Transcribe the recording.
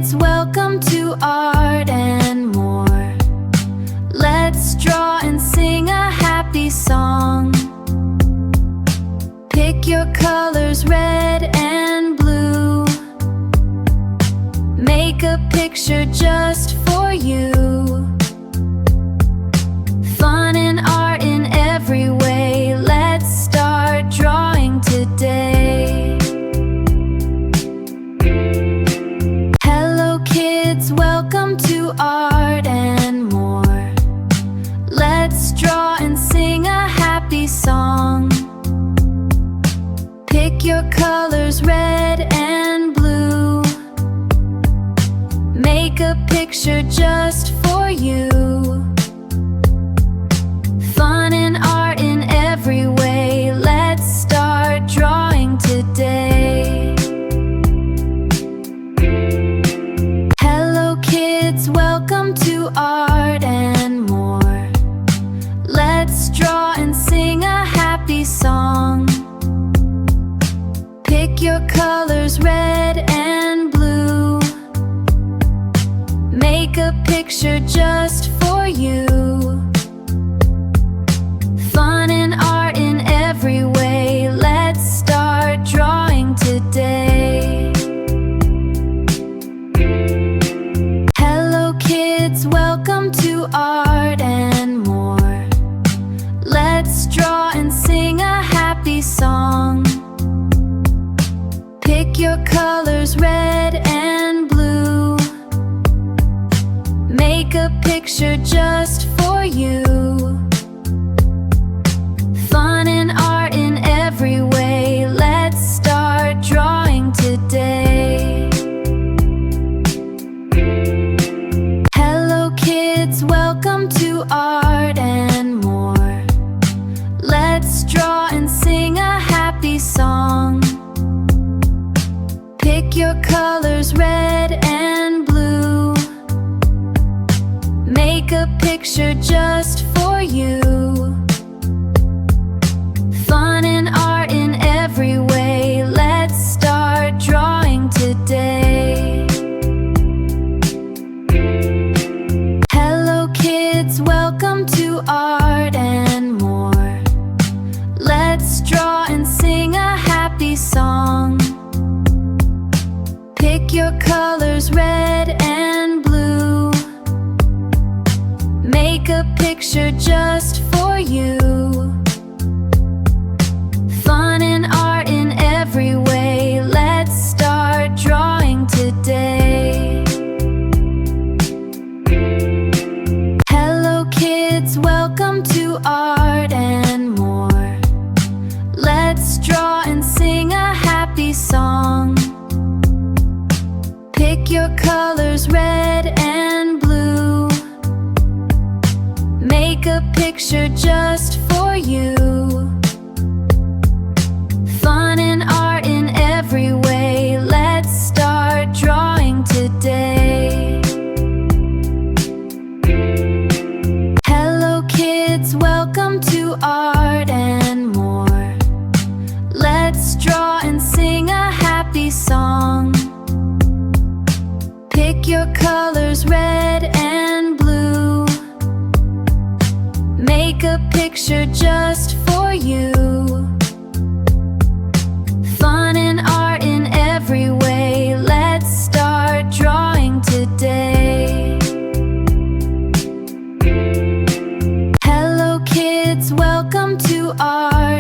kids, welcome to Art and More. Let's draw and sing a happy song. Pick your colors, red and blue. Make a picture just for you. Fun and art in every way. Let's start drawing today. Hello kids, welcome to Art and More. Let's draw and sing a happy song. Pick your colors, red and blue. Make a picture just for you. Fun and art in every way. Let's start drawing today. Hello kids, welcome to Art and More. Let's draw and sing a happy song. Pick your colors, red and blue. Make a picture just for you. Fun and art in every way. Let's start drawing today. Hello kids, welcome to Art and More. Let's draw and sing a happy song. Pick your colors, red and blue. Make a picture just for you. Fun and art in every way. Let's start drawing today. Hello kids, welcome to Art and More. Let's draw and sing a happy song. Pick your colors, red and blue. Make a picture just for you. Fun and art in every way. Let's start drawing today. Hello kids, welcome to Art and More. Let's draw and sing a happy song. Pick your colors, red and blue. Make a picture just for you. Fun and art in every way. Let's start drawing today. Hello kids, welcome to Art and More. Let's draw and sing a happy song. Pick your colors, red and blue. Make a picture just for you. Fun and art in every way. Let's start drawing today. Hello kids, welcome to Art and More. Let's draw and sing a happy song. Pick your colors, red and blue. Make a picture just for you. Fun and art in every way. Let's start drawing today. Hello kids, welcome to Art